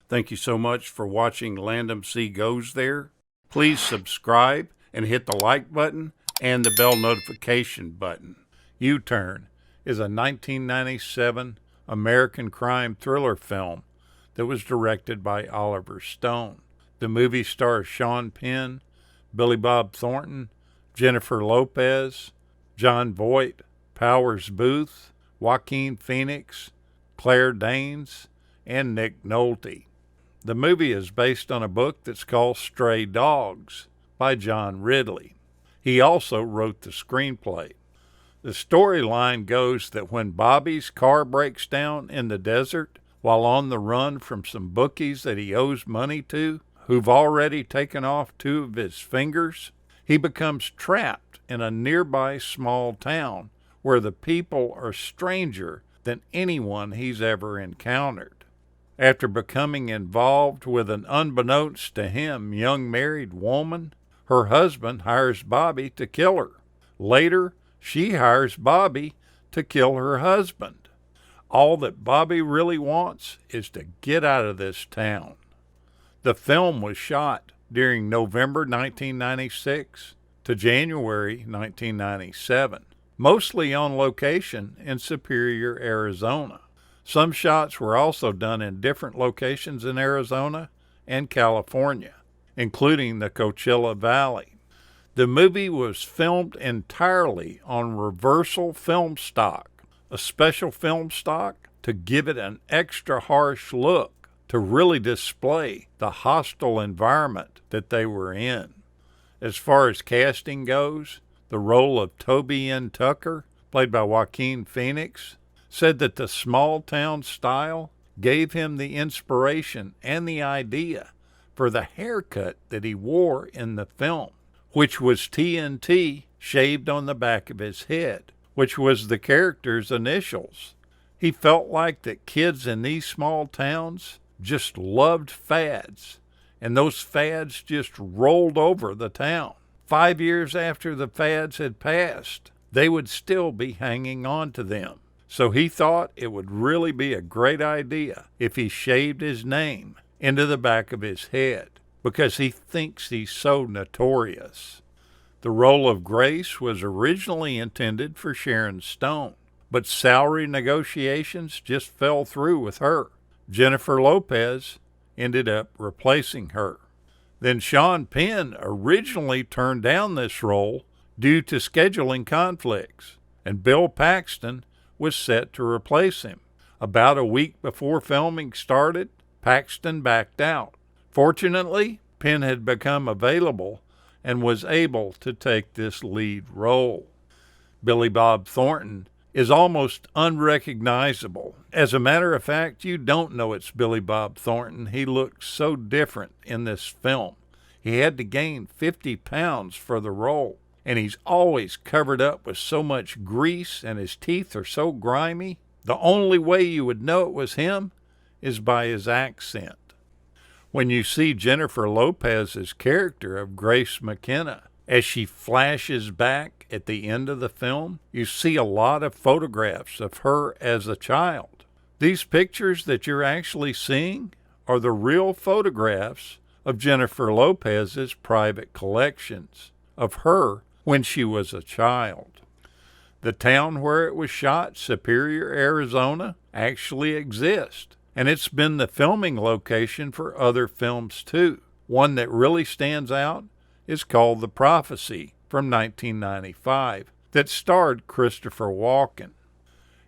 Thank you so much for watching Landumc Goes There. Please subscribe and hit the like button and the bell notification button. U-Turn is a 1997 American crime thriller film that was directed by Oliver Stone. The movie stars Sean Penn, Billy Bob Thornton, Jennifer Lopez, John Voight, Powers Booth, Joaquin Phoenix, Claire Danes, and Nick Nolte. The movie is based on a book that's called Stray Dogs by John Ridley. He also wrote the screenplay. The storyline goes that when Bobby's car breaks down in the desert while on the run from some bookies that he owes money to, who've already taken off 2 of his fingers, he becomes trapped in a nearby small town where the people are stranger than anyone he's ever encountered. After becoming involved with an unbeknownst to him young married woman, her husband hires Bobby to kill her. Later, she hires Bobby to kill her husband. All that Bobby really wants is to get out of this town. The film was shot during November 1996 to January 1997, mostly on location in Superior, Arizona. Some shots were also done in different locations in Arizona and California, including the Coachella Valley. The movie was filmed entirely on reversal film stock, a special film stock to give it an extra harsh look, to really display the hostile environment that they were in. As far as casting goes, the role of Toby N. Tucker, played by Joaquin Phoenix, said that the small town style gave him the inspiration and the idea for the haircut that he wore in the film, which was TNT shaved on the back of his head, which was the character's initials. He felt like that kids in these small towns just loved fads, and those fads just rolled over the town. 5 years after the fads had passed, they would still be hanging on to them. So he thought it would really be a great idea if he shaved his name into the back of his head, because he thinks he's so notorious. The role of Grace was originally intended for Sharon Stone, but salary negotiations just fell through with her. Jennifer Lopez ended up replacing her. Then Sean Penn originally turned down this role due to scheduling conflicts, and Bill Paxton was set to replace him. About a week before filming started, Paxton backed out. Fortunately, Penn had become available and was able to take this lead role. Billy Bob Thornton is almost unrecognizable. As a matter of fact, you don't know it's Billy Bob Thornton. He looks so different in this film. He had to gain 50 pounds for the role, and he's always covered up with so much grease, and his teeth are so grimy. The only way you would know it was him is by his accent. When you see Jennifer Lopez's character of Grace McKenna, as she flashes back at the end of the film, you see a lot of photographs of her as a child. These pictures that you're actually seeing are the real photographs of Jennifer Lopez's private collections of her when she was a child. The town where it was shot, Superior, Arizona, actually exists, and it's been the filming location for other films too. One that really stands out is called The Prophecy from 1995 that starred Christopher Walken.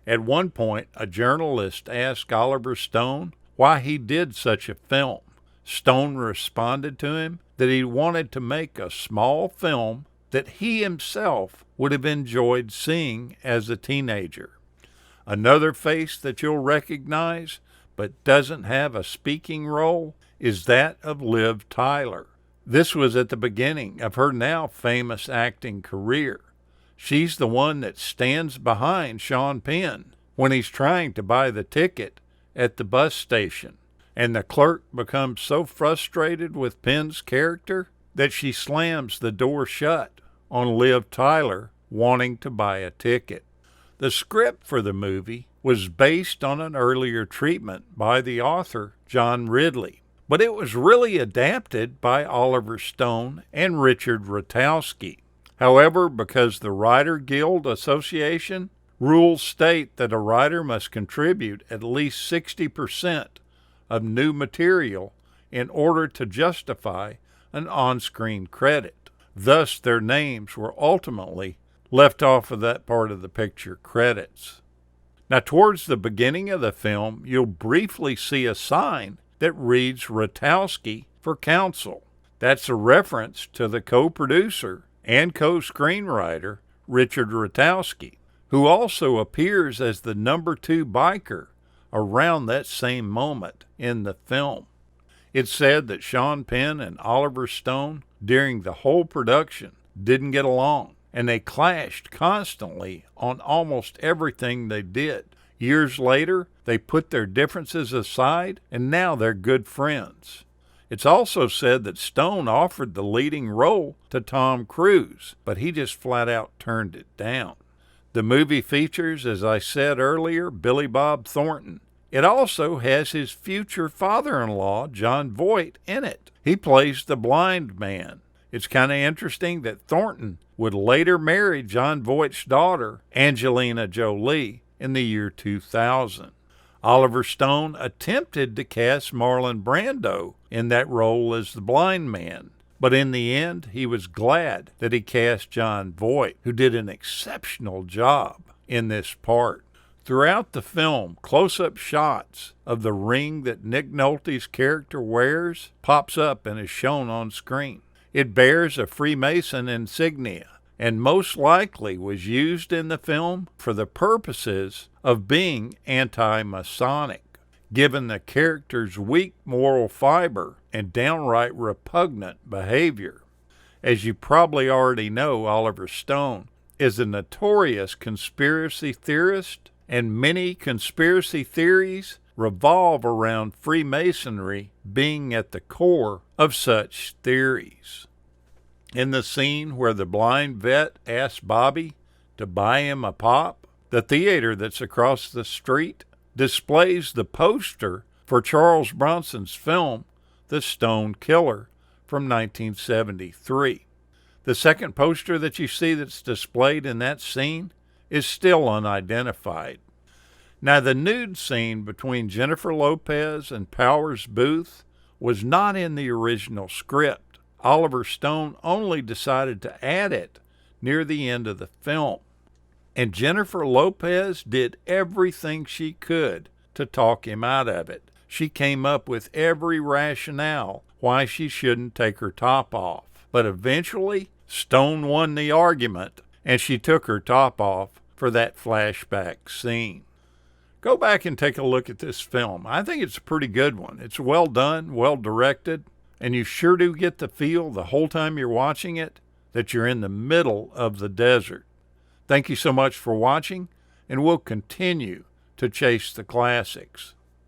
At one point, a journalist asked Oliver Stone why he did such a film. Stone responded to him that he wanted to make a small film that he himself would have enjoyed seeing as a teenager. Another face that you'll recognize but doesn't have a speaking role is that of Liv Tyler. This was at the beginning of her now famous acting career. She's the one that stands behind Sean Penn when he's trying to buy the ticket at the bus station, and the clerk becomes so frustrated with Penn's character that she slams the door shut on Liv Tyler wanting to buy a ticket. The script for the movie was based on an earlier treatment by the author John Ridley, but it was really adapted by Oliver Stone and Richard Ratowski. However, because the Writer Guild Association rules state that a writer must contribute at least 60% of new material in order to justify an on-screen credit. Thus, their names were ultimately left off of that part of the picture credits. Now, towards the beginning of the film, you'll briefly see a sign that reads Ratowski for counsel. That's a reference to the co-producer and co-screenwriter Richard Ratowski, who also appears as the number 2 biker around that same moment in the film. It's said that Sean Penn and Oliver Stone, during the whole production, didn't get along, and they clashed constantly on almost everything they did. Years later, they put their differences aside, and now they're good friends. It's also said that Stone offered the leading role to Tom Cruise, but he just flat out turned it down. The movie features, as I said earlier, Billy Bob Thornton. It also has his future father-in-law, Jon Voight, in it. He plays the blind man. It's kind of interesting that Thornton would later marry Jon Voight's daughter, Angelina Jolie, in the year 2000. Oliver Stone attempted to cast Marlon Brando in that role as the blind man, but in the end, he was glad that he cast Jon Voight, who did an exceptional job in this part. Throughout the film, close-up shots of the ring that Nick Nolte's character wears pops up and is shown on screen. It bears a Freemason insignia, and most likely was used in the film for the purposes of being anti-Masonic, given the character's weak moral fiber and downright repugnant behavior. As you probably already know, Oliver Stone is a notorious conspiracy theorist, and many conspiracy theories revolve around Freemasonry being at the core of such theories. In the scene where the blind vet asks Bobby to buy him a pop, the theater that's across the street displays the poster for Charles Bronson's film, The Stone Killer, from 1973. The second poster that you see that's displayed in that scene is still unidentified. Now, the nude scene between Jennifer Lopez and Powers Booth was not in the original script. Oliver Stone only decided to add it near the end of the film. And Jennifer Lopez did everything she could to talk him out of it. She came up with every rationale why she shouldn't take her top off. But eventually, Stone won the argument, and she took her top off for that flashback scene. Go back and take a look at this film. I think it's a pretty good one. It's well done, well directed, and you sure do get the feel the whole time you're watching it that you're in the middle of the desert. Thank you so much for watching, and we'll continue to chase the classics.